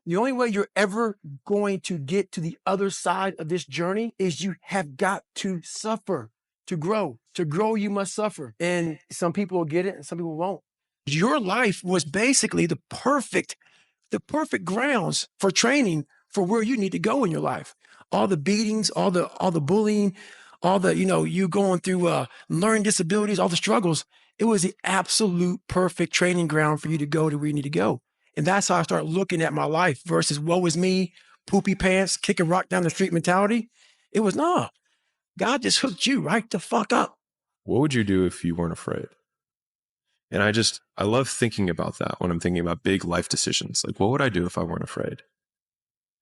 The only way you're ever going to get to the other side of this journey is you have got to suffer to grow. To grow, you must suffer. And some people will get it and some people won't. Your life was basically the perfect grounds for training for where you need to go in your life. All the beatings, all the bullying, all the, you going through learning disabilities, all the struggles. It was the absolute perfect training ground for you to go to where you need to go. And that's how I start looking at my life versus woe is me, poopy pants, kicking rock down the street mentality. It was, nah, God just hooked you right the fuck up. What would you do if you weren't afraid? And I love thinking about that when I'm thinking about big life decisions. Like, what would I do if I weren't afraid?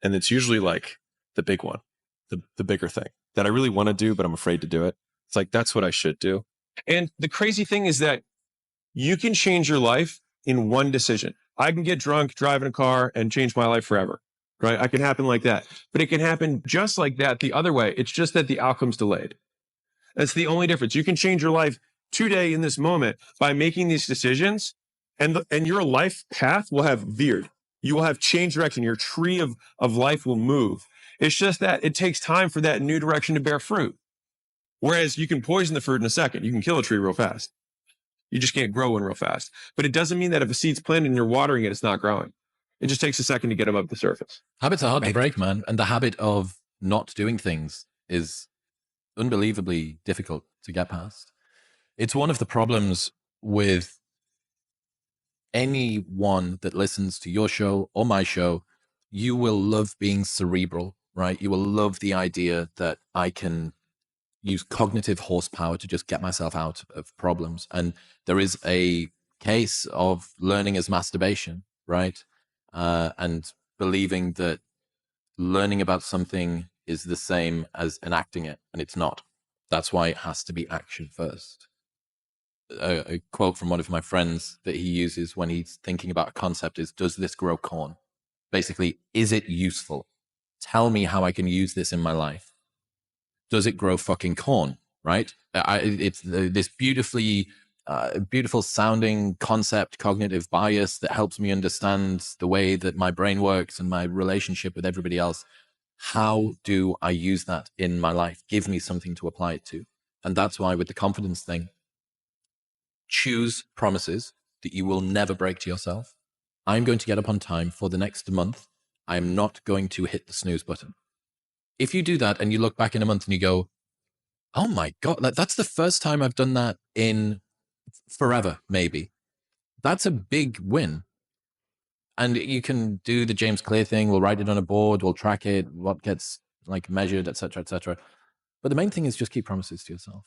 And it's usually like the big one, the bigger thing that I really want to do, but I'm afraid to do it. It's like, that's what I should do. And the crazy thing is that you can change your life in one decision. I can get drunk, drive in a car, and change my life forever, right? I can happen like that. But it can happen just like that the other way. It's just that the outcome's delayed. That's the only difference. You can change your life today in this moment by making these decisions, and your life path will have veered. You will have changed direction. Your tree of life will move. It's just that it takes time for that new direction to bear fruit. Whereas you can poison the fruit in a second. You can kill a tree real fast. You just can't grow one real fast. But it doesn't mean that if a seed's planted and you're watering it, it's not growing. It just takes a second to get above the surface. Habits are hard to break, man. And the habit of not doing things is unbelievably difficult to get past. It's one of the problems with anyone that listens to your show or my show. You will love being cerebral, right? You will love the idea that I can use cognitive horsepower to just get myself out of problems. And there is a case of learning as masturbation, right? And believing that learning about something is the same as enacting it, and it's not. That's why it has to be action first. A quote from one of my friends that he uses when he's thinking about a concept is, does this grow corn? Basically, is it useful? Tell me how I can use this in my life. Does it grow fucking corn, right? It's this beautiful sounding concept, cognitive bias that helps me understand the way that my brain works and my relationship with everybody else. How do I use that in my life? Give me something to apply it to. And that's why with the confidence thing, choose promises that you will never break to yourself. I'm going to get up on time for the next month. I'm not going to hit the snooze button. If you do that and you look back in a month and you go, oh my God, that's the first time I've done that in forever, maybe. That's a big win. And you can do the James Clear thing. We'll write it on a board. We'll track it, what gets like measured, et cetera, et cetera. But the main thing is just keep promises to yourself.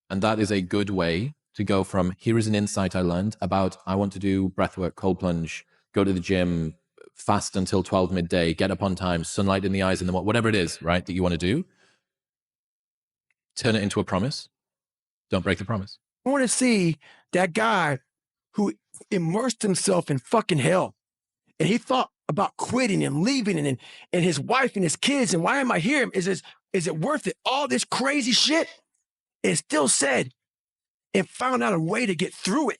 And that is a good way to go from, here is an insight I learned about, I want to do breathwork, cold plunge, go to the gym, fast until 12 midday, get up on time, sunlight in the eyes, and then whatever it is, right, that you want to do, turn it into a promise. Don't break the promise. I want to see that guy who immersed himself in fucking hell. And he thought about quitting and leaving and his wife and his kids. And why am I here? Is it worth it? All this crazy shit. And still said and found out a way to get through it.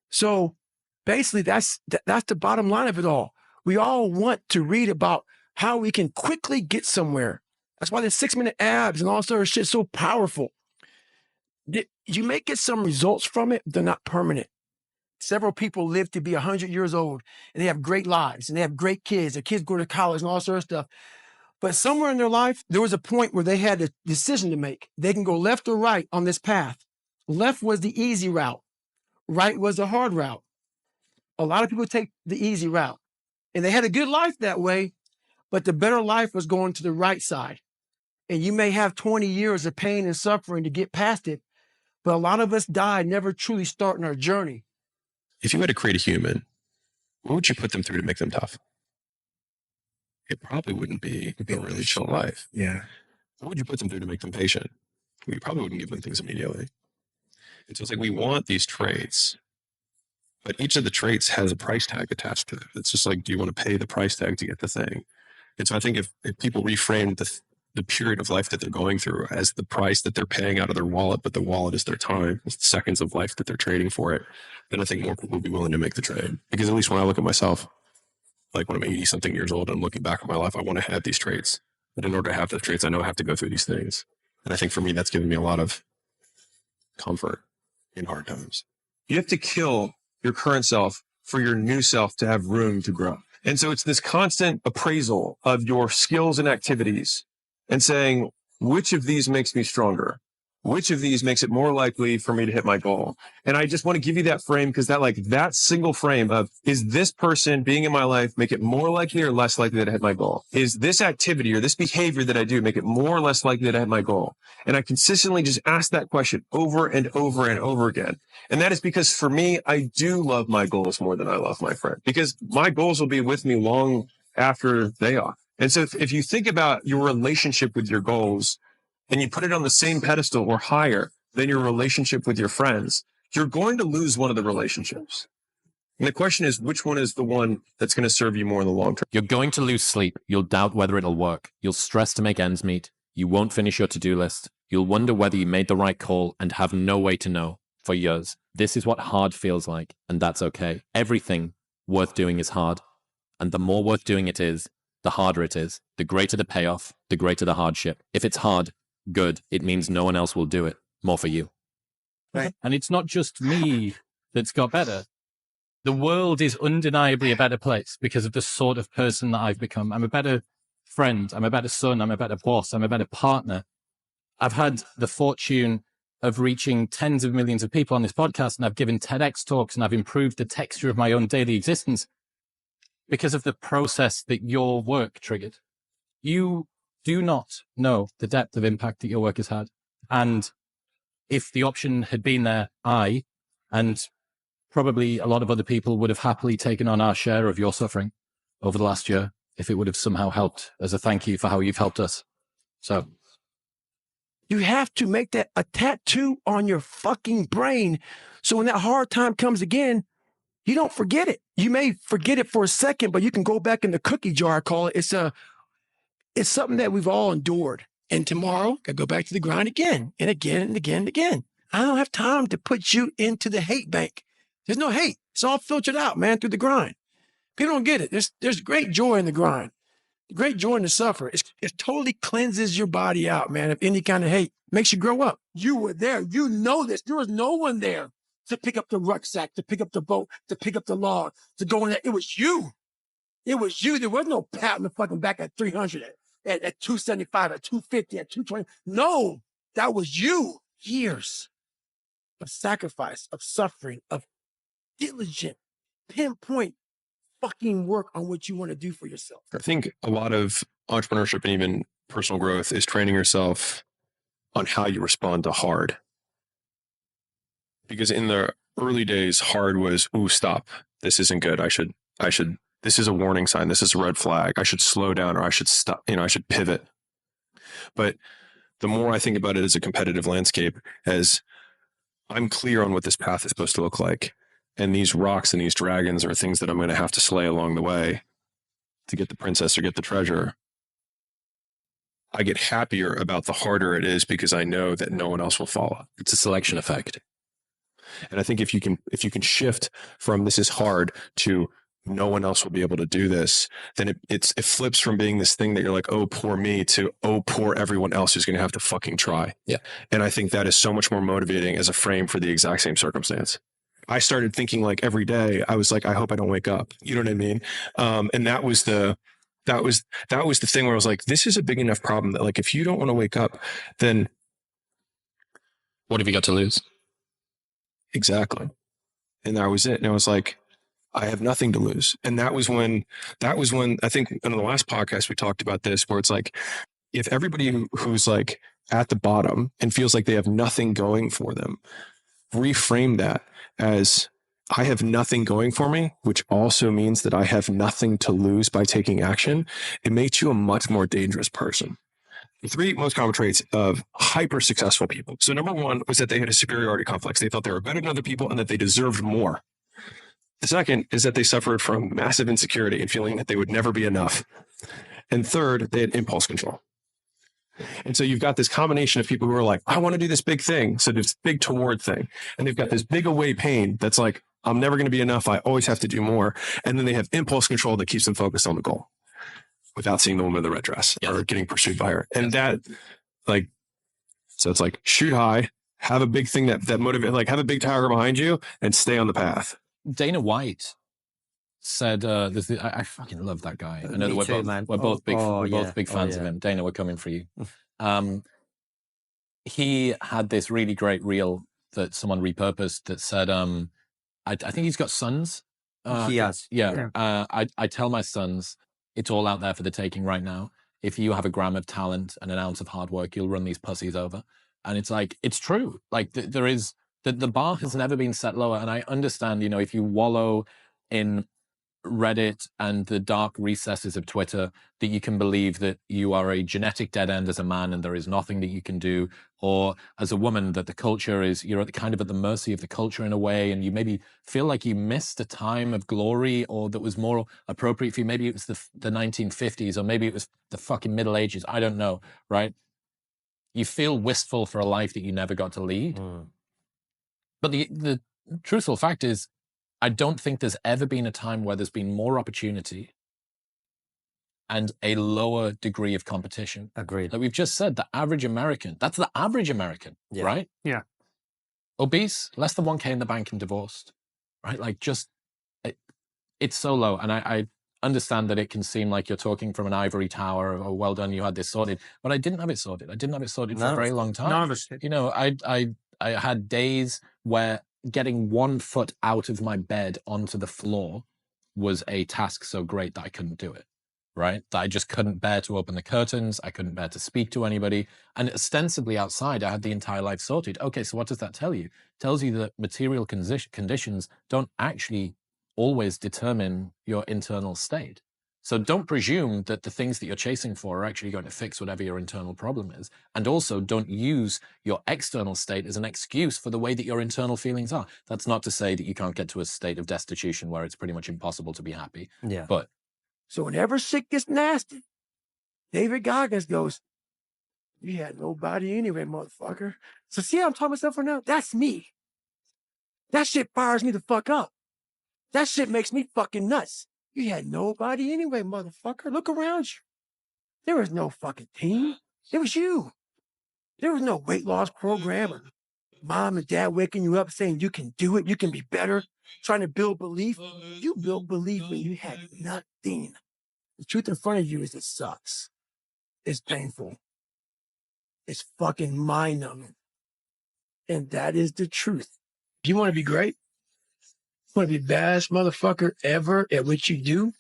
So basically, that's the bottom line of it all. We all want to read about how we can quickly get somewhere. That's why the 6-minute abs and all sort of shit is so powerful. You may get some results from it, they're not permanent. Several people live to be 100 years old and they have great lives and they have great kids. Their kids go to college and all sort of stuff. But somewhere in their life, there was a point where they had a decision to make. They can go left or right on this path. Left was the easy route. Right was the hard route. A lot of people take the easy route. And they had a good life that way, but the better life was going to the right side. And you may have 20 years of pain and suffering to get past it, but a lot of us die never truly starting our journey. If you had to create a human, what would you put them through to make them tough? It probably wouldn't be a really chill life. Yeah. What would you put them through to make them patient? You probably wouldn't give them things immediately. And so it's like, we want these traits, but each of the traits has a price tag attached to it. It's just like, do you want to pay the price tag to get the thing? And so I think if people reframe the period of life that they're going through as the price that they're paying out of their wallet, but the wallet is their time, it's the seconds of life that they're trading for it, then I think more people will be willing to make the trade. Because at least when I look at myself, like when I'm 80 something years old and I'm looking back at my life, I want to have these traits. But in order to have those traits, I know I have to go through these things. And I think for me, that's given me a lot of comfort in hard times. You have to kill your current self for your new self to have room to grow. And so it's this constant appraisal of your skills and activities and saying, which of these makes me stronger? Which of these makes it more likely for me to hit my goal? And I just want to give you that frame because that single frame of, is this person being in my life make it more likely or less likely that I hit my goal? Is this activity or this behavior that I do make it more or less likely that I hit my goal? And I consistently just ask that question over and over and over again. And that is because for me, I do love my goals more than I love my friend, because my goals will be with me long after they are. And so if you think about your relationship with your goals, and you put it on the same pedestal or higher than your relationship with your friends, you're going to lose one of the relationships. And the question is, which one is the one that's going to serve you more in the long term? You're going to lose sleep. You'll doubt whether it'll work. You'll stress to make ends meet. You won't finish your to-do list. You'll wonder whether you made the right call and have no way to know for years. This is what hard feels like, and that's okay. Everything worth doing is hard. And the more worth doing it is, the harder it is. The greater the payoff, the greater the hardship. If it's hard, good. It means no one else will do it. More for you. Right. And it's not just me that's got better. The world is undeniably a better place because of the sort of person that I've become. I'm a better friend. I'm a better son. I'm a better boss. I'm a better partner. I've had the fortune of reaching tens of millions of people on this podcast, and I've given TEDx talks, and I've improved the texture of my own daily existence because of the process that your work triggered. You do not know the depth of impact that your work has had. And if the option had been there, I, and probably a lot of other people, would have happily taken on our share of your suffering over the last year if it would have somehow helped as a thank you for how you've helped us. So you have to make that a tattoo on your fucking brain. So when that hard time comes again, you don't forget it. You may forget it for a second, but you can go back in the cookie jar, I call it. It's something that we've all endured. And tomorrow, I go back to the grind again and again and again and again. I don't have time to put you into the hate bank. There's no hate. It's all filtered out, man, through the grind. People don't get it. There's great joy in the grind. Great joy in the suffer. It totally cleanses your body out, man, of any kind of hate. Makes you grow up. You were there. You know this. There was no one there to pick up the rucksack, to pick up the boat, to pick up the log, to go in there. It was you. It was you. There was no pat on the fucking back at 300. At 275, at 250, at 220. No, that was you. Years of sacrifice, of suffering, of diligent, pinpoint fucking work on what you want to do for yourself. I think a lot of entrepreneurship and even personal growth is training yourself on how you respond to hard. Because in the early days, hard was, ooh, stop. This isn't good. I should, this is a warning sign. This is a red flag. I should slow down, or I should stop, I should pivot. But the more I think about it as a competitive landscape, as I'm clear on what this path is supposed to look like, and these rocks and these dragons are things that I'm going to have to slay along the way to get the princess or get the treasure, I get happier about the harder it is because I know that no one else will follow. It's a selection effect. And I think if you can shift from this is hard to no one else will be able to do this, then it flips from being this thing that you're like, oh, poor me, to, oh, poor everyone else who's going to have to fucking try. Yeah. And I think that is so much more motivating as a frame for the exact same circumstance. I started thinking like every day, I was like, I hope I don't wake up. You know what I mean? And that was the thing where I was like, this is a big enough problem that like, if you don't want to wake up, then what have you got to lose? Exactly. And that was it. And I was like, I have nothing to lose. And that was when I think in the last podcast, we talked about this, where it's like, if everybody who's like at the bottom and feels like they have nothing going for them, reframe that as I have nothing going for me, which also means that I have nothing to lose by taking action. It makes you a much more dangerous person. The three most common traits of hyper successful people. So number one was that they had a superiority complex. They thought they were better than other people and that they deserved more. The second is that they suffered from massive insecurity and feeling that they would never be enough. And third, they had impulse control. And so you've got this combination of people who are like, I want to do this big thing. So this big toward thing. And they've got this big away pain that's like, I'm never going to be enough. I always have to do more. And then they have impulse control that keeps them focused on the goal without seeing the woman in the red dress or getting pursued by her. And that, like, so it's like shoot high, have a big thing that motivate, like have a big tiger behind you and stay on the path. Dana White said, I fucking love that guy. I know that we're both big fans of him. Dana, we're coming for you. He had this really great reel that someone repurposed that said, I think he's got sons. He has. Yeah. I tell my sons, it's all out there for the taking right now. If you have a gram of talent and an ounce of hard work, you'll run these pussies over. And it's like, it's true. Like there is, the bar has never been set lower. And I understand, if you wallow in Reddit and the dark recesses of Twitter, that you can believe that you are a genetic dead end as a man and there is nothing that you can do, or as a woman that the culture is, you're kind of at the mercy of the culture in a way, and you maybe feel like you missed a time of glory or that was more appropriate for you. Maybe it was the 1950s, or maybe it was the fucking Middle Ages. I don't know, right? You feel wistful for a life that you never got to lead. But the truthful fact is, I don't think there's ever been a time where there's been more opportunity and a lower degree of competition. Agreed. Like we've just said, the average American, that's the average American, right? Yeah. Obese, less than 1K in the bank and divorced, right? Like it's so low. And I understand that it can seem like you're talking from an ivory tower, or well done, you had this sorted. But I didn't have it sorted. I didn't have it sorted for a very long time. None of us did. I had days where getting 1 foot out of my bed onto the floor was a task so great that I couldn't do it, right? That I just couldn't bear to open the curtains. I couldn't bear to speak to anybody. And ostensibly outside, I had the entire life sorted. Okay, so what does that tell you? It tells you that material conditions don't actually always determine your internal state. So don't presume that the things that you're chasing for are actually going to fix whatever your internal problem is. And also don't use your external state as an excuse for the way that your internal feelings are. That's not to say that you can't get to a state of destitution where it's pretty much impossible to be happy. Yeah. But so whenever shit gets nasty, David Goggins goes, "You had nobody anyway, motherfucker." So see how I'm talking myself right now? That's me. That shit fires me the fuck up. That shit makes me fucking nuts. You had nobody anyway, motherfucker. Look around you. There was no fucking team. It was you. There was no weight loss program or mom and dad waking you up saying you can do it, you can be better, trying to build belief. You built belief when you had nothing. The truth in front of you is it sucks. It's painful. It's fucking mind-numbing. And that is the truth. If you want to be great, want to be the baddest motherfucker ever at what you do,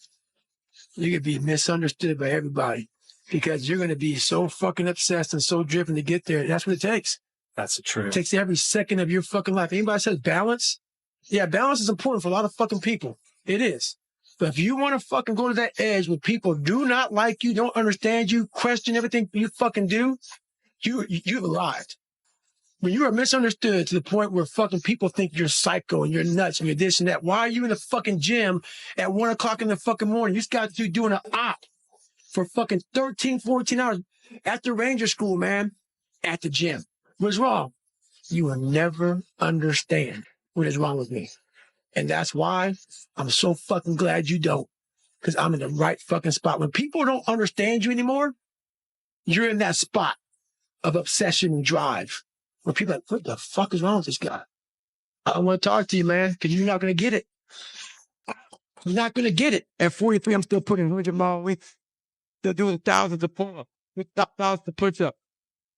you're going to be misunderstood by everybody because you're going to be so fucking obsessed and so driven to get there. That's what it takes. That's the truth. It takes every second of your fucking life. Anybody says balance? Yeah, balance is important for a lot of fucking people. It is. But if you want to fucking go to that edge where people do not like you, don't understand you, question everything you fucking do, you've arrived. When you are misunderstood to the point where fucking people think you're psycho and you're nuts and you're this and that, why are you in the fucking gym at 1 o'clock in the fucking morning? You just got to doing an op for fucking 13, 14 hours at the ranger school, man, at the gym. What's wrong? You will never understand what is wrong with me. And that's why I'm so fucking glad you don't, because I'm in the right fucking spot. When people don't understand you anymore, you're in that spot of obsession and drive. Where people are like, what the fuck is wrong with this guy? I don't want to talk to you, man, because you're not going to get it. You're not going to get it. At 43, I'm still putting 100 miles a week. Still doing thousands of pull-ups. Thousands of push-ups.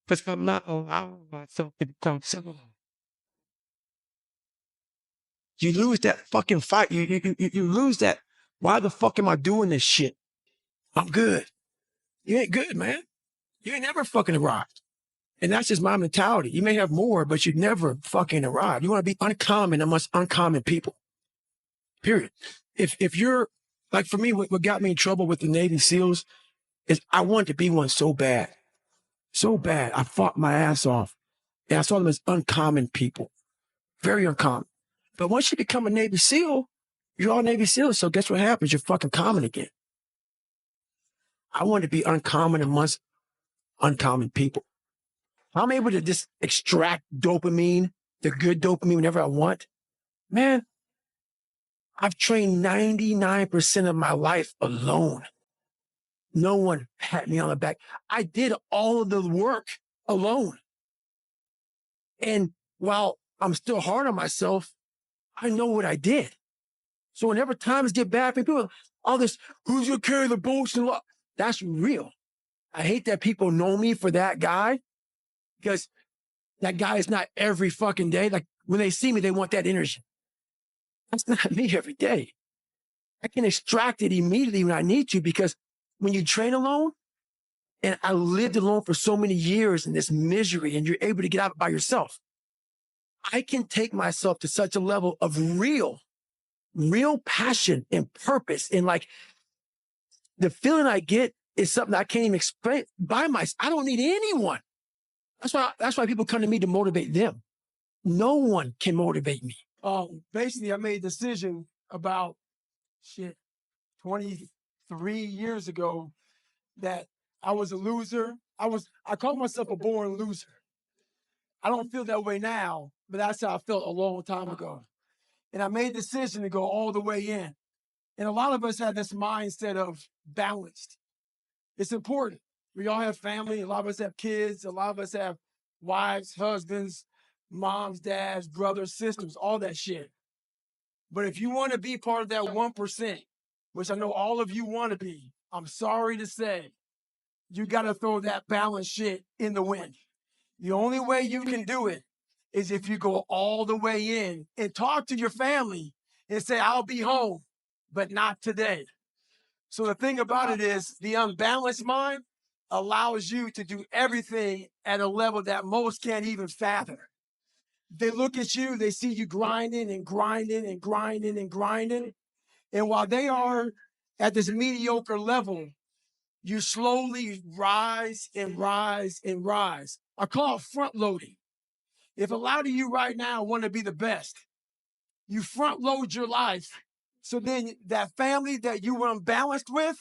Because I'm not allowing myself to become civil. You lose that fucking fight. You lose that. Why the fuck am I doing this shit? I'm good. You ain't good, man. You ain't never fucking arrived. And that's just my mentality. You may have more, but you never fucking arrive. You want to be uncommon amongst uncommon people. Period. If you're, like for me, what got me in trouble with the Navy SEALs is I wanted to be one so bad. So bad. I fought my ass off. And I saw them as uncommon people. Very uncommon. But once you become a Navy SEAL, you're all Navy SEALs. So guess what happens? You're fucking common again. I wanted to be uncommon amongst uncommon people. I'm able to just extract dopamine, the good dopamine whenever I want. Man, I've trained 99% of my life alone. No one pat me on the back. I did all of the work alone. And while I'm still hard on myself, I know what I did. So whenever times get bad, people, all this, who's gonna carry the bullshit? That's real. I hate that people know me for that guy because that guy is not every fucking day. Like when they see me, they want that energy. That's not me every day. I can extract it immediately when I need to because when you train alone, and I lived alone for so many years in this misery, and you're able to get out by yourself, I can take myself to such a level of real passion and purpose. And like the feeling I get is something I can't even explain by myself. I don't need anyone. That's why people come to me to motivate them. No one can motivate me. Basically, I made a decision about 23 years ago that I was a loser. I called myself a born loser. I don't feel that way now, but that's how I felt a long time ago. And I made a decision to go all the way in. And a lot of us have this mindset of balanced. It's important. We all have family. A lot of us have kids. A lot of us have wives, husbands, moms, dads, brothers, sisters, all that shit. But if you want to be part of that 1%, which I know all of you want to be, I'm sorry to say, you got to throw that balance shit in the wind. The only way you can do it is if you go all the way in and talk to your family and say, I'll be home, but not today. So the thing about it is the unbalanced mind allows you to do everything at a level that most can't even fathom. They look at you, they see you grinding and grinding and grinding and grinding. And while they are at this mediocre level, you slowly rise and rise and rise. I call it front loading. If a lot of you right now want to be the best, you front load your life. So then that family that you were unbalanced with,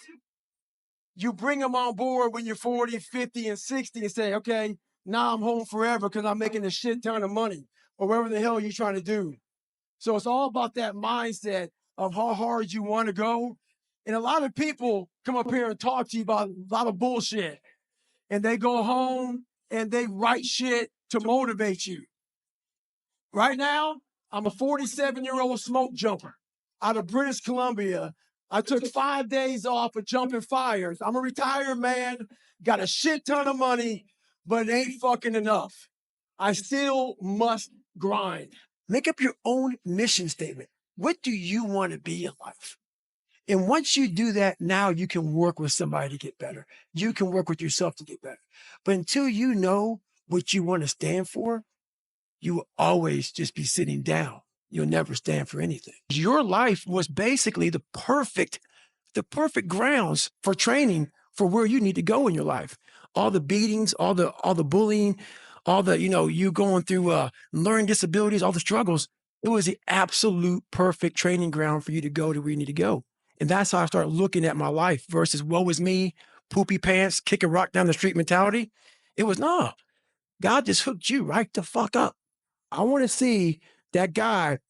you bring them on board when you're 40, 50, and 60 and say, okay, now I'm home forever because I'm making a shit ton of money or whatever the hell you're trying to do. So it's all about that mindset of how hard you want to go. And a lot of people come up here and talk to you about a lot of bullshit. And they go home and they write shit to motivate you. Right now, I'm a 47-year-old smoke jumper out of British Columbia. I took 5 days off of jumping fires. I'm a retired man, got a shit ton of money, but it ain't fucking enough. I still must grind. Make up your own mission statement. What do you want to be in life? And once you do that, now you can work with somebody to get better. You can work with yourself to get better. But until you know what you want to stand for, you will always just be sitting down. You'll never stand for anything. Your life was basically the perfect grounds for training for where you need to go in your life. All the beatings, all the bullying, all the, you going through learning disabilities, all the struggles. It was the absolute perfect training ground for you to go to where you need to go. And that's how I started looking at my life versus woe is me, poopy pants, kick a rock down the street mentality. It was, no, God just hooked you right the fuck up. I want to see that guy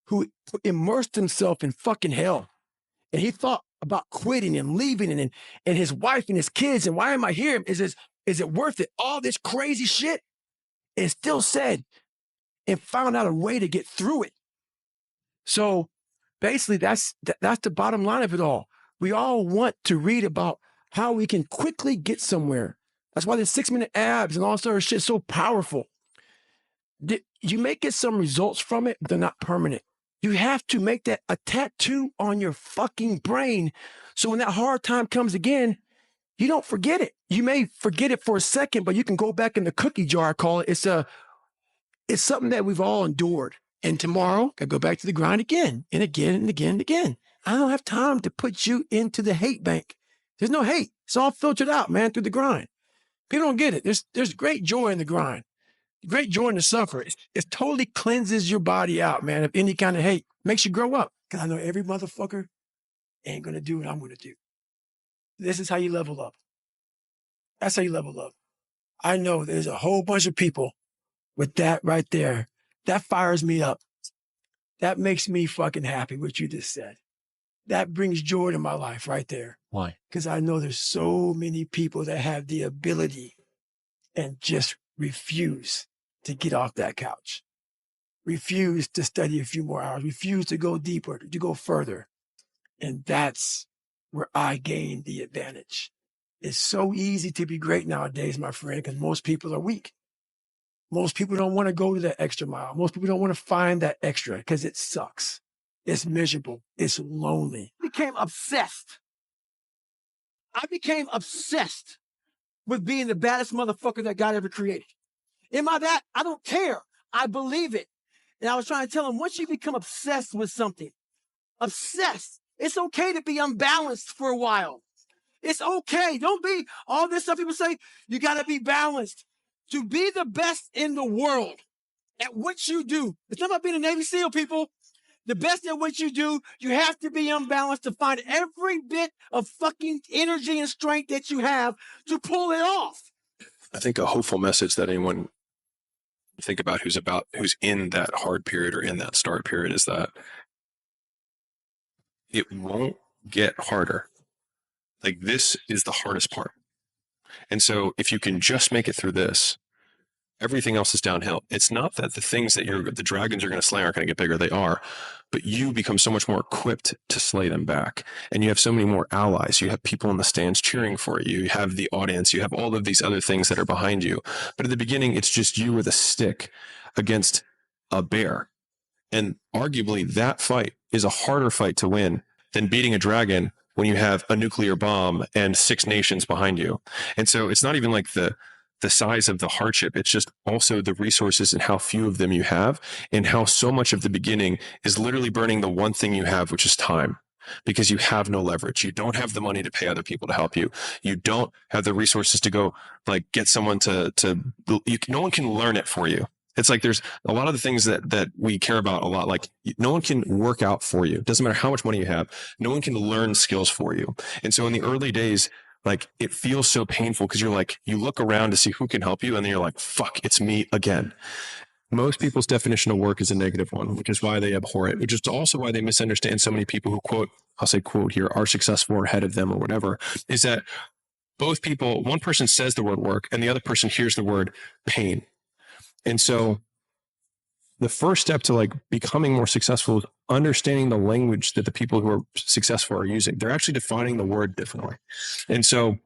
who immersed himself in fucking hell. And he thought about quitting and leaving and his wife and his kids. And why am I here? Is it worth it? All this crazy shit. And still said and found out a way to get through it. So basically that's the bottom line of it all. We all want to read about how we can quickly get somewhere. That's why the 6-minute abs and all sort of shit is so powerful. You may get some results from it, but they're not permanent. You have to make that a tattoo on your fucking brain. So when that hard time comes again, you don't forget it. You may forget it for a second, but you can go back in the cookie jar, I call it. It's something that we've all endured. And tomorrow, I go back to the grind again and again and again and again. I don't have time to put you into the hate bank. There's no hate. It's all filtered out, man, through the grind. People don't get it. There's great joy in the grind. Great joy in the suffer. It totally cleanses your body out, man, of any kind of hate. Makes you grow up. Because I know every motherfucker ain't going to do what I'm going to do. This is how you level up. That's how you level up. I know there's a whole bunch of people with that right there. That fires me up. That makes me fucking happy, what you just said. That brings joy to my life right there. Why? Because I know there's so many people that have the ability and just refuse to get off that couch. Refuse to study a few more hours. Refuse to go deeper, to go further. And that's where I gain the advantage. It's so easy to be great nowadays, my friend, because most people are weak. Most people don't want to go to that extra mile. Most people don't want to find that extra because it sucks. It's miserable. It's lonely. I became obsessed. I became obsessed with being the baddest motherfucker that God ever created. Am I that? I don't care. I believe it. And I was trying to tell him, once you become obsessed with something, obsessed, it's okay to be unbalanced for a while. It's okay. Don't be all this stuff people say, you got to be balanced. To be the best in the world at what you do. It's not about being a Navy SEAL, people. The best at what you do, you have to be unbalanced to find every bit of fucking energy and strength that you have to pull it off. I think a hopeful message that anyone think about who's in that hard period or in that start period is that it won't get harder. Like, this is the hardest part. And so if you can just make it through this, everything else is downhill. It's not that the things that the dragons are going to slay aren't going to get bigger. They are, but you become so much more equipped to slay them back. And you have so many more allies. You have people in the stands cheering for you. You have the audience. You have all of these other things that are behind you. But at the beginning, it's just you with a stick against a bear. And arguably that fight is a harder fight to win than beating a dragon when you have a nuclear bomb and 6 nations behind you. And so it's not even like the size of the hardship. It's just also the resources and how few of them you have, and how so much of the beginning is literally burning the one thing you have, which is time, because you have no leverage. You don't have the money to pay other people to help you. You don't have the resources to go like get someone no one can learn it for you. It's like there's a lot of the things that we care about a lot. Like, no one can work out for you. It doesn't matter how much money you have. No one can learn skills for you. And so in the early days, like, it feels so painful because you look around to see who can help you, and then you're like, fuck, it's me again. Most people's definition of work is a negative one, which is why they abhor it, which is also why they misunderstand so many people who I'll say quote here, are successful or ahead of them or whatever, is that both people, one person says the word work and the other person hears the word pain. And so the first step to like becoming more successful is understanding the language that the people who are successful are using. They're actually defining the word differently. And so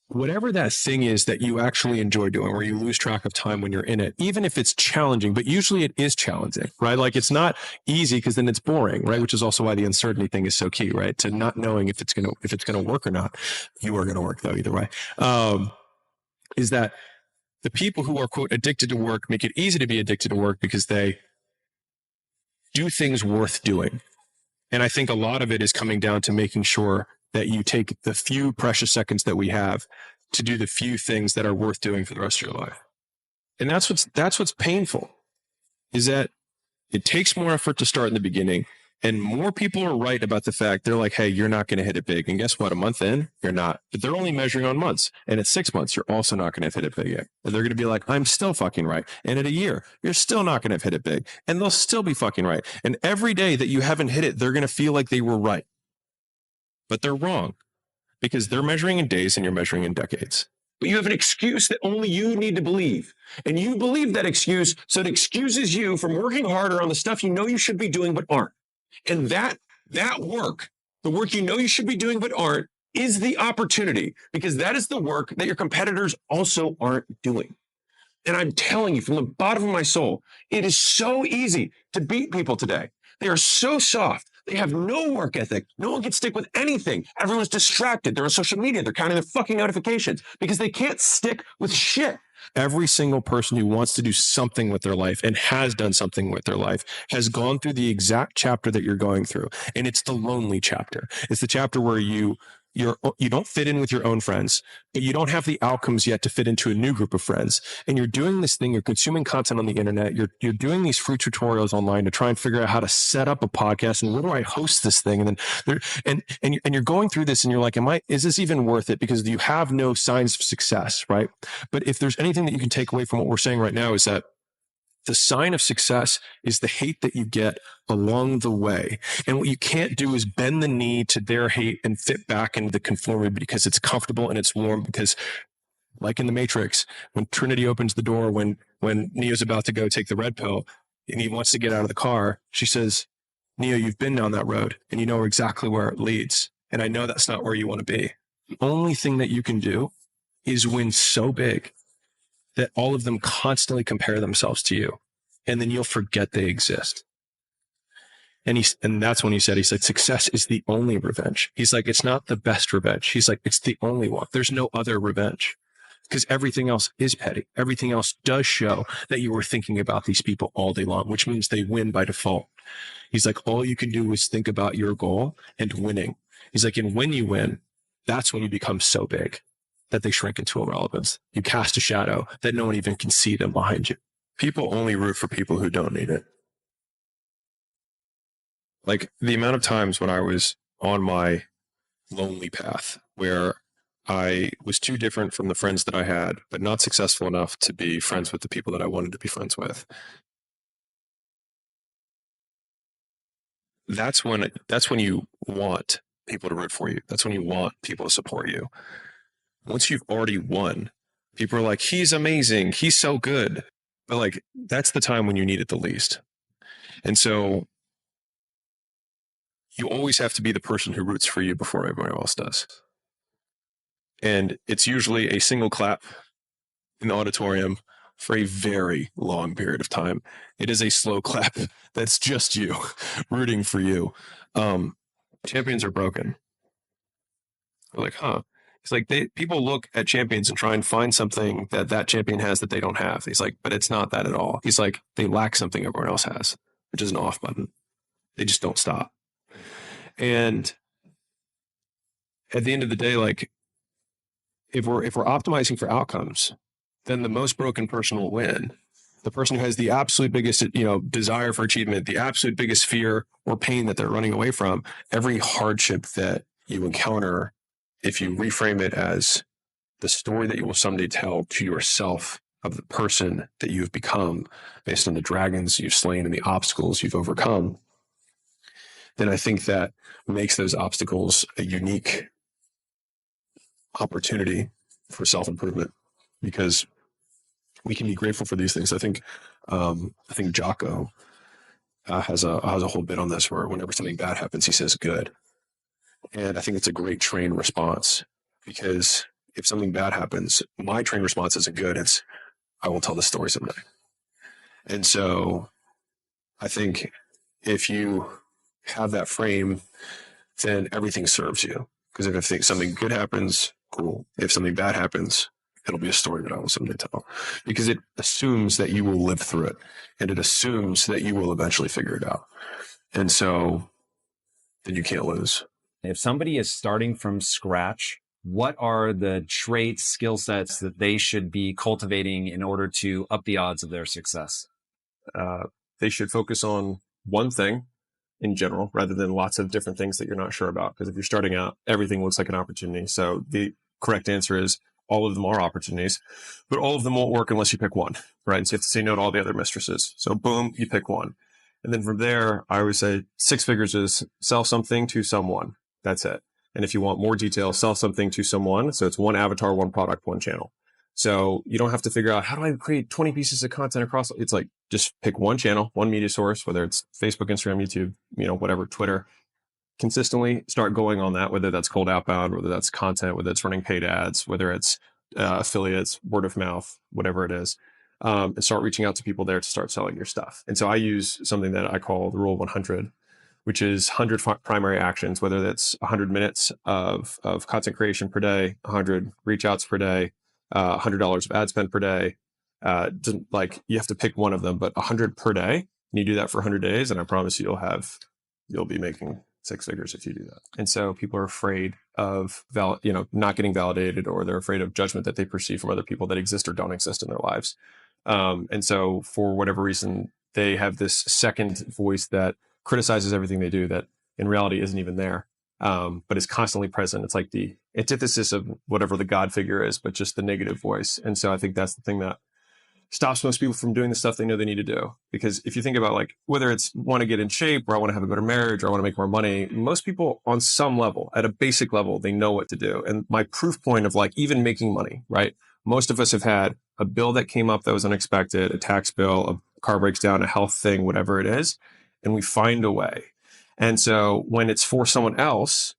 whatever that thing is that you actually enjoy doing, where you lose track of time when you're in it, even if it's challenging, but usually it is challenging, right? Like, it's not easy because then it's boring, right? Which is also why the uncertainty thing is so key, right? To not knowing if it's going to work or not. You are going to work though, either way. Is that the people who are, quote, addicted to work make it easy to be addicted to work because they do things worth doing. And I think a lot of it is coming down to making sure that you take the few precious seconds that we have to do the few things that are worth doing for the rest of your life. And that's what's painful, is that it takes more effort to start in the beginning. And more people are right about the fact, they're like, hey, you're not going to hit it big. And guess what? A month in, you're not. But they're only measuring on months. And at 6 months, you're also not going to hit it big yet. And they're going to be like, I'm still fucking right. And at a year, you're still not going to hit it big. And they'll still be fucking right. And every day that you haven't hit it, they're going to feel like they were right. But they're wrong, because they're measuring in days and you're measuring in decades. But you have an excuse that only you need to believe. And you believe that excuse, so it excuses you from working harder on the stuff you know you should be doing but aren't. And that work, the work you know you should be doing but aren't, is the opportunity, because that is the work that your competitors also aren't doing. And I'm telling you from the bottom of my soul, it is so easy to beat people today. They are so soft. They have no work ethic. No one can stick with anything. Everyone's distracted. They're on social media. They're counting their fucking notifications because they can't stick with shit. Every single person who wants to do something with their life and has done something with their life has gone through the exact chapter that you're going through. And it's the lonely chapter. It's the chapter where you don't fit in with your own friends, but you don't have the outcomes yet to fit into a new group of friends. And you're doing this thing, you're consuming content on the internet, you're doing these free tutorials online to try and figure out how to set up a podcast and where do I host this thing? And then you're going through this and you're like, is this even worth it? Because you have no signs of success, right? But if there's anything that you can take away from what we're saying right now, is that The sign of success is the hate that you get along the way. And what you can't do is bend the knee to their hate and fit back into the conformity because it's comfortable and it's warm. Because, like in the Matrix, when Trinity opens the door, when Neo's about to go take the red pill and he wants to get out of the car, she says, Neo, you've been down that road and you know exactly where it leads. And I know that's not where you want to be. The only thing that you can do is win so big that all of them constantly compare themselves to you. And then you'll forget they exist. And that's when he said, success is the only revenge. He's like, it's not the best revenge. He's like, it's the only one. There's no other revenge because everything else is petty. Everything else does show that you were thinking about these people all day long, which means they win by default. He's like, all you can do is think about your goal and winning. He's like, and when you win, that's when you become so big that they shrink into irrelevance. You cast a shadow that no one even can see them behind you. People only root for people who don't need it. Like the amount of times when I was on my lonely path where I was too different from the friends that I had, but not successful enough to be friends with the people that I wanted to be friends with. That's when you want people to root for you. That's when you want people to support you. Once you've already won, people are like, he's amazing. He's so good. But like, that's the time when you need it the least. And so you always have to be the person who roots for you before everyone else does. And it's usually a single clap in the auditorium for a very long period of time. It is a slow clap that's just you rooting for you. Champions are broken. They're like, huh? It's like people look at champions and try and find something that champion has that they don't have. He's like, but it's not that at all. He's like, they lack something everyone else has, which is an off button. They just don't stop. And at the end of the day, like if we're optimizing for outcomes, then the most broken person will win. The person who has the absolute biggest, desire for achievement, the absolute biggest fear or pain that they're running away from, every hardship that you encounter, if you reframe it as the story that you will someday tell to yourself of the person that you've become based on the dragons you've slain and the obstacles you've overcome, then I think that makes those obstacles a unique opportunity for self-improvement, because we can be grateful for these things. I think Jocko has a whole bit on this where whenever something bad happens, he says good. And I think it's a great trained response, because if something bad happens, my trained response isn't good. It's, I will tell the story someday. And so I think if you have that frame, then everything serves you. Because if something good happens, cool. If something bad happens, it'll be a story that I will someday tell. Because it assumes that you will live through it. And it assumes that you will eventually figure it out. And so then you can't lose. If somebody is starting from scratch, what are the traits, skill sets that they should be cultivating in order to up the odds of their success? They should focus on one thing in general, rather than lots of different things that you're not sure about. Because if you're starting out, everything looks like an opportunity. So the correct answer is all of them are opportunities, but all of them won't work unless you pick one, right? And so you have to say no to all the other mistresses. So boom, you pick one. And then from there, I always say 6 figures is sell something to someone. That's it. And if you want more detail, sell something to someone. So it's one avatar, one product, one channel. So you don't have to figure out, how do I create 20 pieces of content across? It's like, just pick one channel, one media source, whether it's Facebook, Instagram, YouTube, whatever, Twitter. Consistently start going on that, whether that's cold outbound, whether that's content, whether it's running paid ads, whether it's affiliates, word of mouth, whatever it is, and start reaching out to people there to start selling your stuff. And so I use something that I call the rule of 100, which is 100 primary actions, whether that's 100 minutes of content creation per day, 100 reach outs per day, $100 of ad spend per day. You have to pick one of them, but 100 per day. And you do that for 100 days, and I promise you'll be making 6 figures if you do that. And so people are afraid of not getting validated, or they're afraid of judgment that they perceive from other people that exist or don't exist in their lives. And so for whatever reason, they have this second voice that criticizes everything they do that in reality isn't even there, but is constantly present. It's like the antithesis of whatever the God figure is, but just the negative voice. And so I think that's the thing that stops most people from doing the stuff they know they need to do. Because if you think about like, whether it's want to get in shape or I want to have a better marriage or I want to make more money, most people on some level, at a basic level, they know what to do. And my proof point of like even making money, right? Most of us have had a bill that came up that was unexpected, a tax bill, a car breaks down, a health thing, whatever it is, and we find a way. And so when it's for someone else,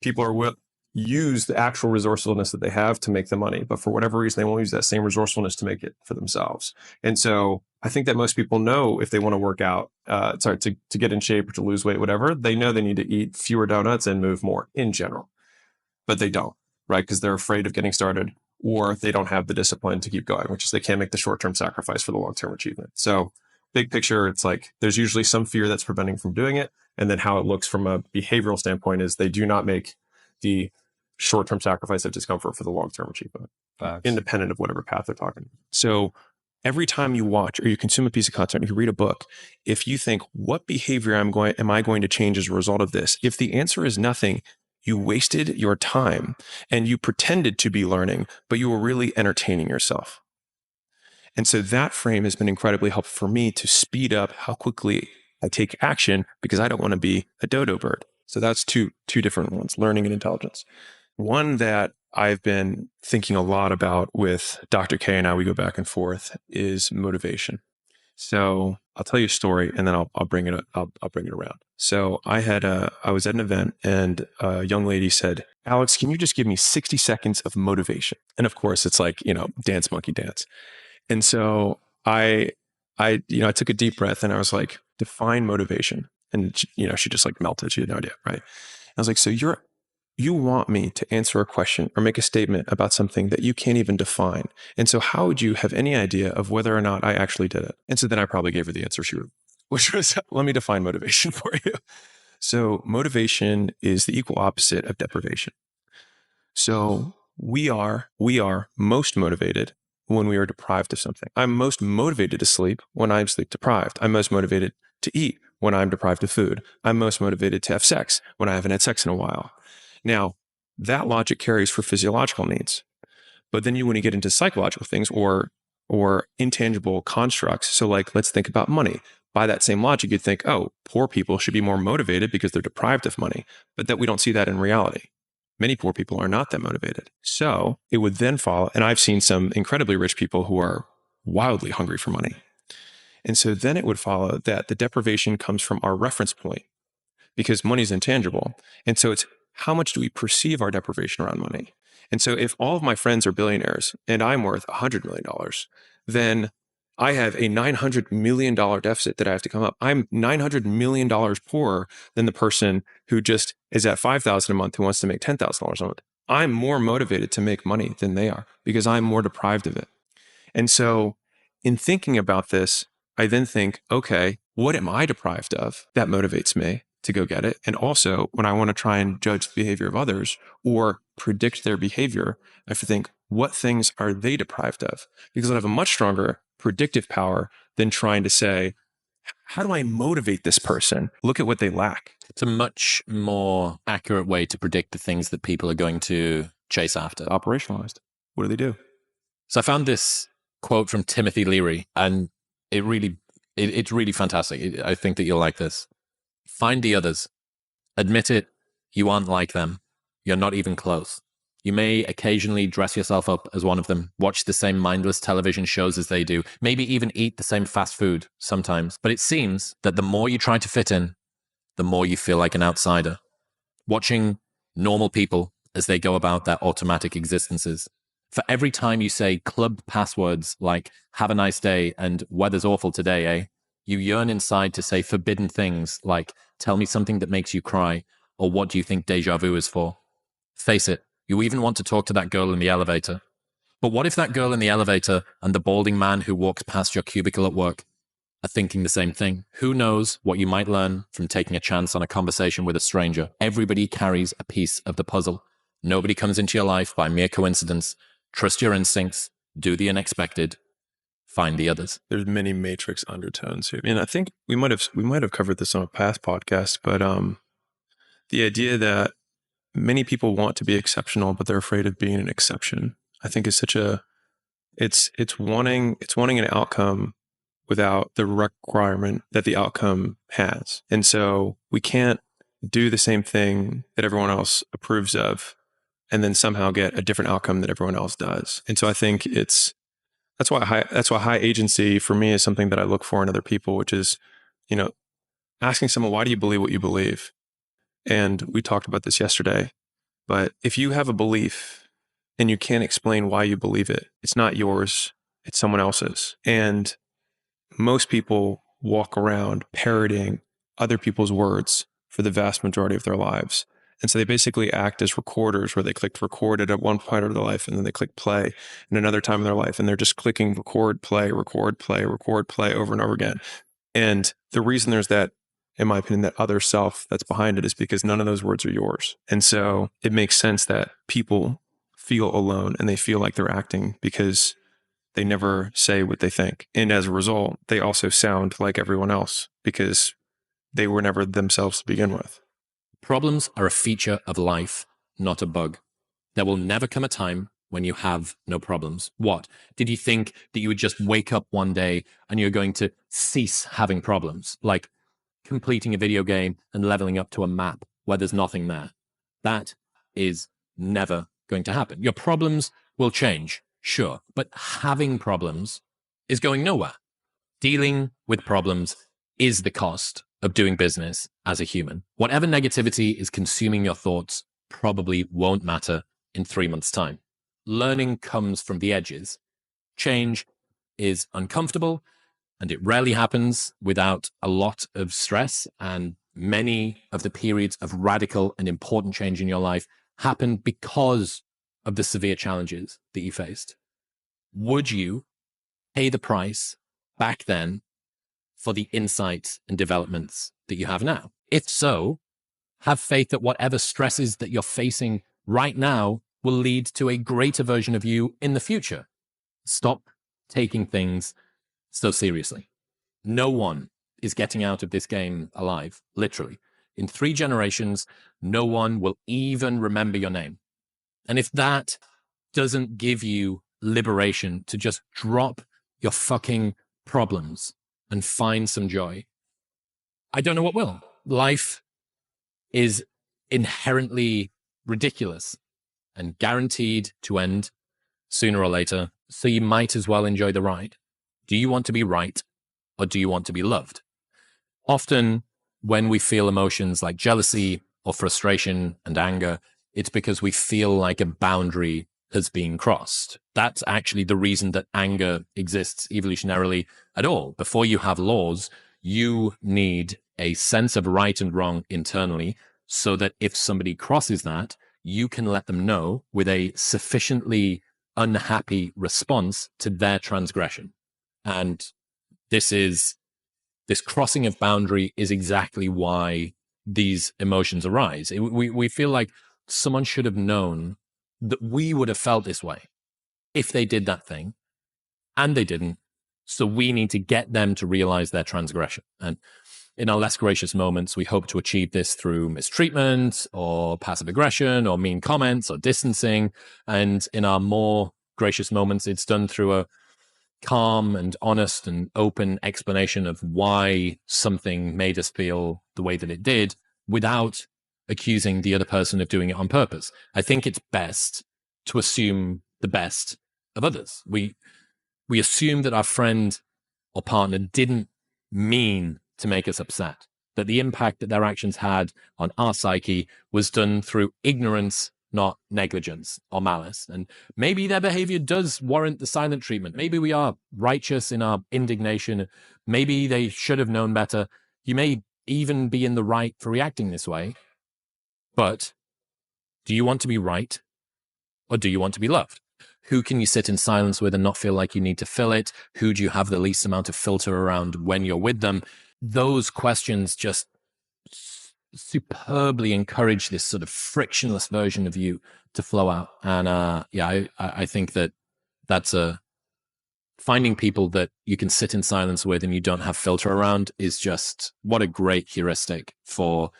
people are use the actual resourcefulness that they have to make the money, but for whatever reason, they won't use that same resourcefulness to make it for themselves. And so I think that most people know if they want to work out, to get in shape or to lose weight, whatever, they know they need to eat fewer donuts and move more in general, but they don't, right? Because they're afraid of getting started, or they don't have the discipline to keep going, which is they can't make the short-term sacrifice for the long-term achievement. So big picture, it's like there's usually some fear that's preventing from doing it. And then how it looks from a behavioral standpoint is they do not make the short-term sacrifice of discomfort for the long-term achievement, independent of whatever path they're talking. So every time you watch or you consume a piece of content, you read a book, if you think, what behavior am I going to change as a result of this? If the answer is nothing, you wasted your time and you pretended to be learning, but you were really entertaining yourself. And so that frame has been incredibly helpful for me to speed up how quickly I take action, because I don't want to be a dodo bird. So that's two different ones, learning and intelligence. One that I've been thinking a lot about with Dr. K and I, we go back and forth, is motivation. So I'll tell you a story and then I'll bring it around. So I was at an event and a young lady said, "Alex, can you just give me 60 seconds of motivation?" And of course it's like, dance monkey dance. And so I took a deep breath and I was like, define motivation. And she just like melted. She had no idea. Right. I was like, so you want me to answer a question or make a statement about something that you can't even define. And so how would you have any idea of whether or not I actually did it? And so then I probably gave her the answer which was, let me define motivation for you. So motivation is the equal opposite of deprivation. So we are most motivated when we are deprived of something. I'm most motivated to sleep when I'm sleep deprived. I'm most motivated to eat when I'm deprived of food. I'm most motivated to have sex when I haven't had sex in a while. Now, that logic carries for physiological needs. But then when you get into psychological things or intangible constructs, so like, let's think about money. By that same logic, you'd think, oh, poor people should be more motivated because they're deprived of money, but that we don't see that in reality. Many poor people are not that motivated. So it would then follow, and I've seen some incredibly rich people who are wildly hungry for money. And so then it would follow that the deprivation comes from our reference point, because money is intangible. And so it's how much do we perceive our deprivation around money? And so if all of my friends are billionaires and I'm worth $100 million, then I have a $900 million deficit that I have to come up. I'm $900 million poorer than the person who just is at $5,000 a month who wants to make $10,000 a month. I'm more motivated to make money than they are because I'm more deprived of it. And so in thinking about this, I then think, okay, what am I deprived of that motivates me to go get it? And also when I want to try and judge the behavior of others or predict their behavior, I have to think, what things are they deprived of? Because I have a much stronger predictive power than trying to say, how do I motivate this person? Look at what they lack. It's a much more accurate way to predict the things that people are going to chase after. Operationalized. What do they do? So I found this quote from Timothy Leary, and it's really fantastic. I think that you'll like this. Find the others. Admit it. You aren't like them. You're not even close. You may occasionally dress yourself up as one of them, watch the same mindless television shows as they do, maybe even eat the same fast food sometimes. But it seems that the more you try to fit in, the more you feel like an outsider. Watching normal people as they go about their automatic existences. For every time you say club passwords like, have a nice day and weather's awful today, eh? You yearn inside to say forbidden things like, tell me something that makes you cry, or what do you think deja vu is for? Face it, you even want to talk to that girl in the elevator. But what if that girl in the elevator and the balding man who walks past your cubicle at work are thinking the same thing? Who knows what you might learn from taking a chance on a conversation with a stranger? Everybody carries a piece of the puzzle. Nobody comes into your life by mere coincidence. Trust your instincts, do the unexpected, find the others. There's many matrix undertones here. And I think we might have covered this on a past podcast, but the idea that many people want to be exceptional, but they're afraid of being an exception, I think is such a It's wanting an outcome without the requirement that the outcome has. And so we can't do the same thing that everyone else approves of and then somehow get a different outcome that everyone else does. And so I think that's why high agency for me is something that I look for in other people, which is, asking someone, why do you believe what you believe? And we talked about this yesterday, but if you have a belief and you can't explain why you believe it, it's not yours, it's someone else's. And most people walk around parroting other people's words for the vast majority of their lives. And so they basically act as recorders where they clicked record at one point of their life and then they click play in another time in their life. And they're just clicking record, play over and over again. And the reason there's that, in my opinion, that other self that's behind it is because none of those words are yours. And so it makes sense that people feel alone and they feel like they're acting because they never say what they think. And as a result, they also sound like everyone else because they were never themselves to begin with. Problems are a feature of life, not a bug. There will never come a time when you have no problems. What? Did you think that you would just wake up one day and you're going to cease having problems? Like completing a video game and leveling up to a map where there's nothing there. That is never going to happen. Your problems will change, sure, but having problems is going nowhere. Dealing with problems is the cost of doing business as a human. Whatever negativity is consuming your thoughts probably won't matter in 3 months' time. Learning comes from the edges. Change is uncomfortable, and it rarely happens without a lot of stress. And many of the periods of radical and important change in your life happen because of the severe challenges that you faced. Would you pay the price back then for the insights and developments that you have now? If so, have faith that whatever stresses that you're facing right now will lead to a greater version of you in the future. Stop taking things so seriously. No one is getting out of this game alive, literally. In 3 generations, no one will even remember your name. And if that doesn't give you liberation to just drop your fucking problems and find some joy, I don't know what will. Life is inherently ridiculous and guaranteed to end sooner or later, so you might as well enjoy the ride. Do you want to be right, or do you want to be loved? Often, when we feel emotions like jealousy or frustration and anger, it's because we feel like a boundary has been crossed. That's actually the reason that anger exists evolutionarily at all. Before you have laws, you need a sense of right and wrong internally, so that if somebody crosses that, you can let them know with a sufficiently unhappy response to their transgression. And this crossing of boundary is exactly why these emotions arise. We feel like someone should have known that we would have felt this way if they did that thing, and they didn't. So we need to get them to realize their transgression. And in our less gracious moments, we hope to achieve this through mistreatment or passive aggression or mean comments or distancing. And in our more gracious moments, it's done through a calm and honest and open explanation of why something made us feel the way that it did, without accusing the other person of doing it on purpose. I think it's best to assume the best of others. We assume that our friend or partner didn't mean to make us upset, that the impact that their actions had on our psyche was done through ignorance, not negligence or malice. And maybe their behavior does warrant the silent treatment. Maybe we are righteous in our indignation. Maybe they should have known better. You may even be in the right for reacting this way. But do you want to be right, or do you want to be loved? Who can you sit in silence with and not feel like you need to fill it? Who do you have the least amount of filter around when you're with them? Those questions just superbly encourage this sort of frictionless version of you to flow out. And I think that's finding people that you can sit in silence with and you don't have filter around is just what a great heuristic for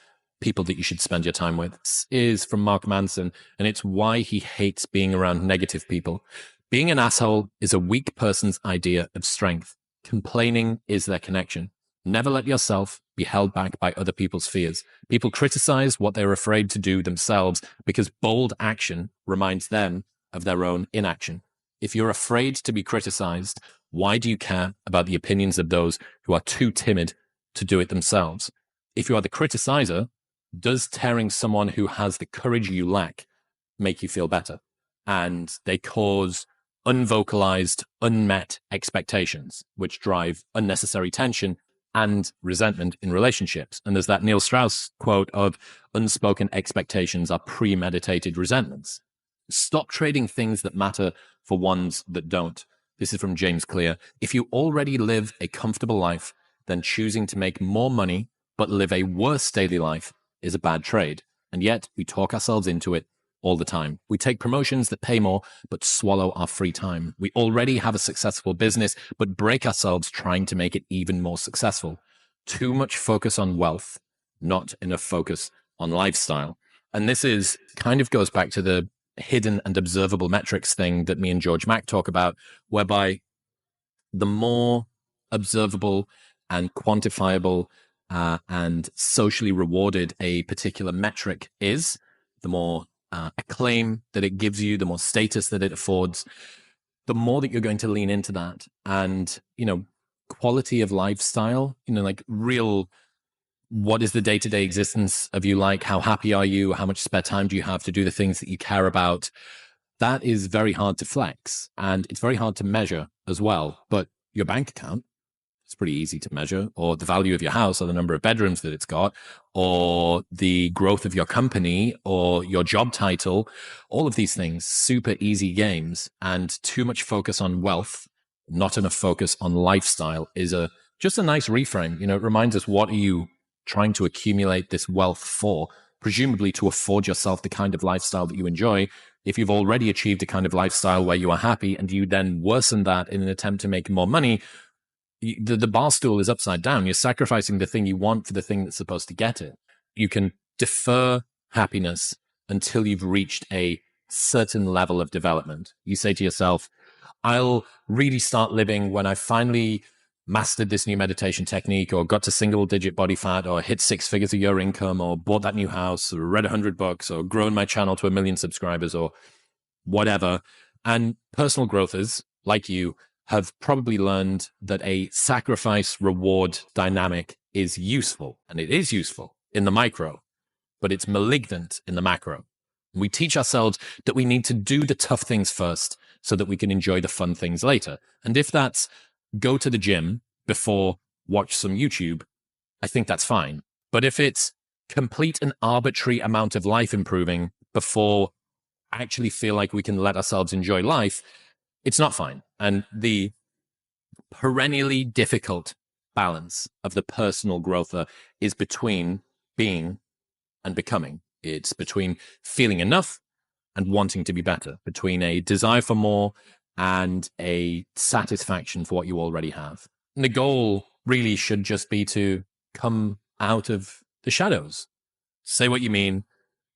people that you should spend your time with. This is from Mark Manson, and it's why he hates being around negative people. Being an asshole is a weak person's idea of strength. Complaining is their connection. Never let yourself be held back by other people's fears. People criticize what they're afraid to do themselves because bold action reminds them of their own inaction. If you're afraid to be criticized, why do you care about the opinions of those who are too timid to do it themselves? If you are the criticizer, does tearing someone who has the courage you lack make you feel better? And they cause unvocalized, unmet expectations, which drive unnecessary tension and resentment in relationships. And there's that Neil Strauss quote of unspoken expectations are premeditated resentments. Stop trading things that matter for ones that don't. This is from James Clear. If you already live a comfortable life, then choosing to make more money but live a worse daily life is a bad trade. And yet we talk ourselves into it all the time. We take promotions that pay more, but swallow our free time. We already have a successful business, but break ourselves trying to make it even more successful. Too much focus on wealth, not enough focus on lifestyle. And this is kind of goes back to the hidden and observable metrics thing that me and George Mack talk about, whereby the more observable and quantifiable and socially rewarded a particular metric is, the more acclaim that it gives you, the more status that it affords, the more that you're going to lean into that. And, quality of lifestyle, like real, what is the day-to-day existence of you like? How happy are you? How much spare time do you have to do the things that you care about? That is very hard to flex, and it's very hard to measure as well. But your bank account, it's pretty easy to measure, or the value of your house, or the number of bedrooms that it's got, or the growth of your company, or your job title, all of these things, super easy games. And too much focus on wealth, not enough focus on lifestyle is just a nice reframe. It reminds us, what are you trying to accumulate this wealth for? Presumably to afford yourself the kind of lifestyle that you enjoy. If you've already achieved a kind of lifestyle where you are happy and you then worsen that in an attempt to make more money, the bar stool is upside down. You're sacrificing the thing you want for the thing that's supposed to get it. You can defer happiness until you've reached a certain level of development. You say to yourself, I'll really start living when I finally mastered this new meditation technique, or got to single digit body fat, or hit 6 figures a year income, or bought that new house, or read 100 books, or grown my channel to 1 million subscribers, or whatever. And personal growthers like you have probably learned that a sacrifice reward dynamic is useful, and it is useful in the micro, but it's malignant in the macro. We teach ourselves that we need to do the tough things first so that we can enjoy the fun things later. And if that's go to the gym before watch some YouTube, I think that's fine. But if it's complete an arbitrary amount of life improving before actually feel like we can let ourselves enjoy life, it's not fine. And the perennially difficult balance of the personal growther is between being and becoming. It's between feeling enough and wanting to be better, between a desire for more and a satisfaction for what you already have. And the goal really should just be to come out of the shadows. Say what you mean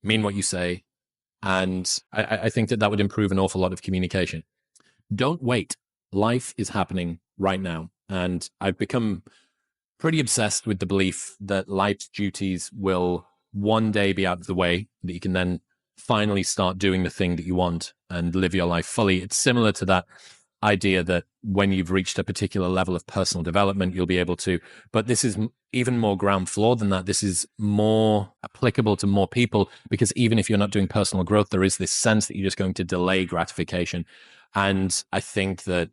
what you say. And I think that would improve an awful lot of communication. Don't wait. Life is happening right now. And I've become pretty obsessed with the belief that life's duties will one day be out of the way, that you can then finally start doing the thing that you want and live your life fully. It's similar to that idea that when you've reached a particular level of personal development, you'll be able to, but this is even more ground floor than that. This is more applicable to more people, because even if you're not doing personal growth, there is this sense that you're just going to delay gratification. And I think that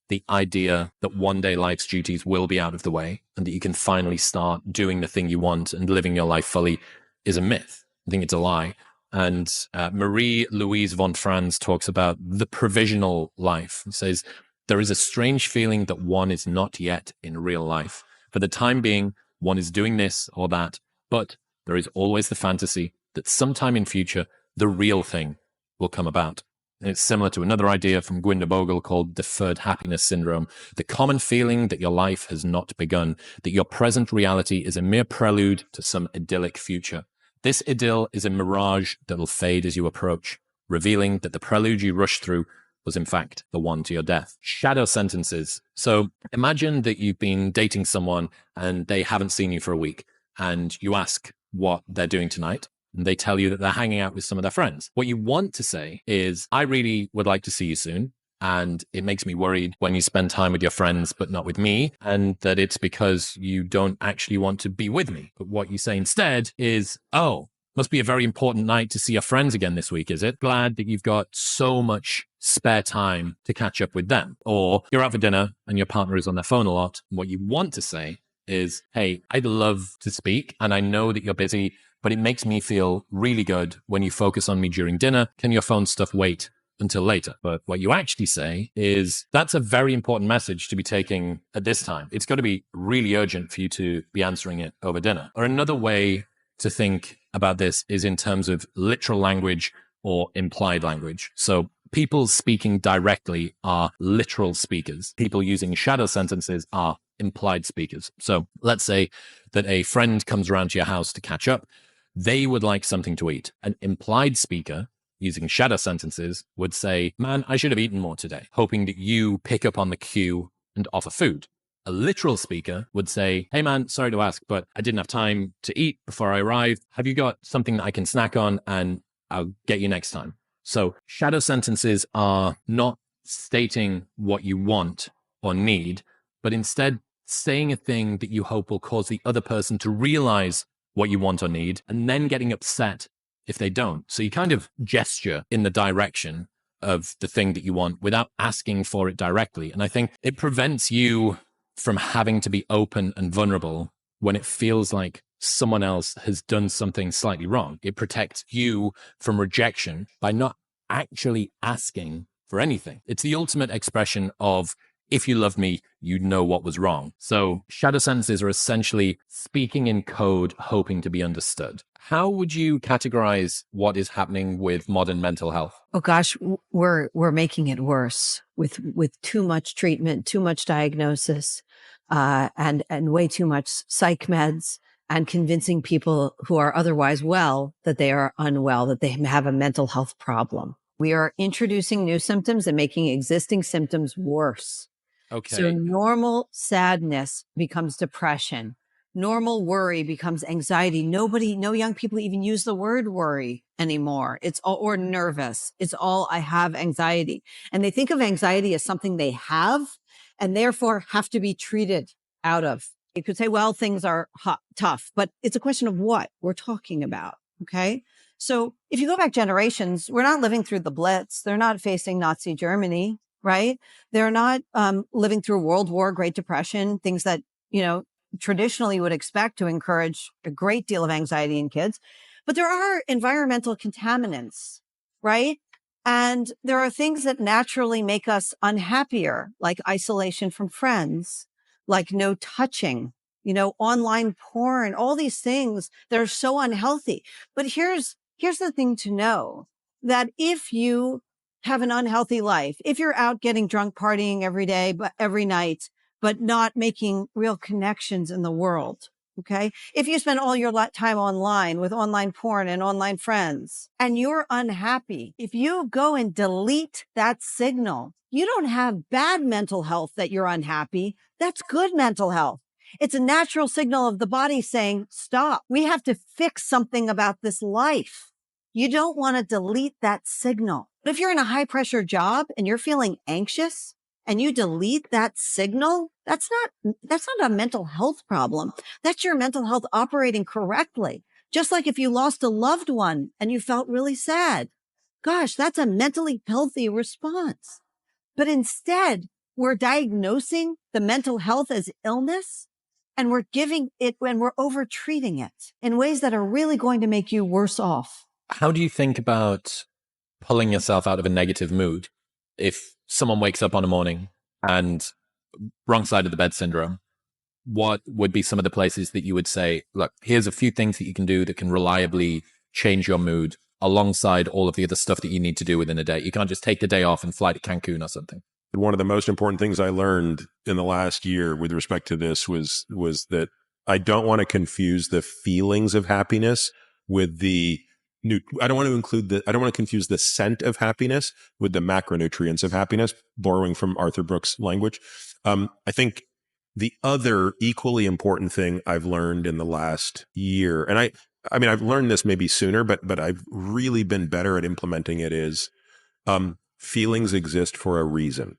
the idea that one day life's duties will be out of the way and that you can finally start doing the thing you want and living your life fully is a myth. I think it's a lie. And Marie-Louise von Franz talks about the provisional life. It says, there is a strange feeling that one is not yet in real life. For the time being, one is doing this or that, but there is always the fantasy that sometime in future, the real thing will come about. And it's similar to another idea from Gwynder Bogle called deferred happiness syndrome. The common feeling that your life has not begun, that your present reality is a mere prelude to some idyllic future. This idyll is a mirage that will fade as you approach, revealing that the prelude you rush through was in fact the one to your death. Shadow sentences. So imagine that you've been dating someone and they haven't seen you for a week, and you ask what they're doing tonight, and they tell you that they're hanging out with some of their friends. What you want to say is, I really would like to see you soon, and it makes me worried when you spend time with your friends but not with me, and that it's because you don't actually want to be with me. But what you say instead is, oh, must be a very important night to see your friends again this week, is it? Glad that you've got so much spare time to catch up with them. Or you're out for dinner and your partner is on their phone a lot. What you want to say is, hey, I'd love to speak, and I know that you're busy, but it makes me feel really good when you focus on me during dinner. Can your phone stuff wait until later? But what you actually say is, that's a very important message to be taking at this time. It's got to be really urgent for you to be answering it over dinner. Or another way to think about this is in terms of literal language or implied language. So people speaking directly are literal speakers. People using shadow sentences are implied speakers. So let's say that a friend comes around to your house to catch up. They would like something to eat. An implied speaker using shadow sentences would say, man, I should have eaten more today, hoping that you pick up on the cue and offer food. A literal speaker would say, hey man, sorry to ask, but I didn't have time to eat before I arrived. Have you got something that I can snack on, and I'll get you next time? So shadow sentences are not stating what you want or need, but instead saying a thing that you hope will cause the other person to realize what you want or need, and then getting upset if they don't. So you kind of gesture in the direction of the thing that you want without asking for it directly. And I think it prevents you from having to be open and vulnerable when it feels like someone else has done something slightly wrong. It protects you from rejection by not actually asking for anything. It's the ultimate expression of, if you love me, you know what was wrong. So shadow sentences are essentially speaking in code, hoping to be understood. How would you categorize what is happening with modern mental health? Oh gosh, we're making it worse with too much treatment, too much diagnosis, and way too much psych meds, and convincing people who are otherwise well that they are unwell, that they have a mental health problem. We are introducing new symptoms and making existing symptoms worse. Okay. So normal sadness becomes depression. Normal worry becomes anxiety. No young people even use the word worry anymore. It's all, or nervous. It's all, I have anxiety. And they think of anxiety as something they have and therefore have to be treated out of. You could say, well, things are tough, but it's a question of what we're talking about. Okay. So if you go back generations, we're not living through the Blitz. They're not facing Nazi Germany, right? They're not living through World War, Great Depression, things that, traditionally would expect to encourage a great deal of anxiety in kids. But there are environmental contaminants, right? And there are things that naturally make us unhappier, like isolation from friends, like no touching, online porn, all these things that are so unhealthy. But here's the thing to know, that if you have an unhealthy life, if you're out getting drunk, partying every day, but every night, but not making real connections in the world. Okay. If you spend all your time online with online porn and online friends and you're unhappy, if you go and delete that signal, you don't have bad mental health that you're unhappy. That's good mental health. It's a natural signal of the body saying, stop. We have to fix something about this life. You don't want to delete that signal. But if you're in a high pressure job and you're feeling anxious, and you delete that signal, that's not a mental health problem. That's your mental health operating correctly. Just like if you lost a loved one and you felt really sad. Gosh, that's a mentally healthy response. But instead, we're diagnosing the mental health as illness, and we're giving it, when we're over treating it in ways that are really going to make you worse off. How do you think about pulling yourself out of a negative mood? If someone wakes up on a morning and wrong side of the bed syndrome, what would be some of the places that you would say, look, here's a few things that you can do that can reliably change your mood alongside all of the other stuff that you need to do within a day? You can't just take the day off and fly to Cancun or something. One of the most important things I learned in the last year with respect to this was that I don't want to confuse the feelings of happiness with the I don't want to confuse the scent of happiness with the macronutrients of happiness, borrowing from Arthur Brooks' language. I think the other equally important thing I've learned in the last year, and I mean, I've learned this maybe sooner, but I've really been better at implementing it, is feelings exist for a reason.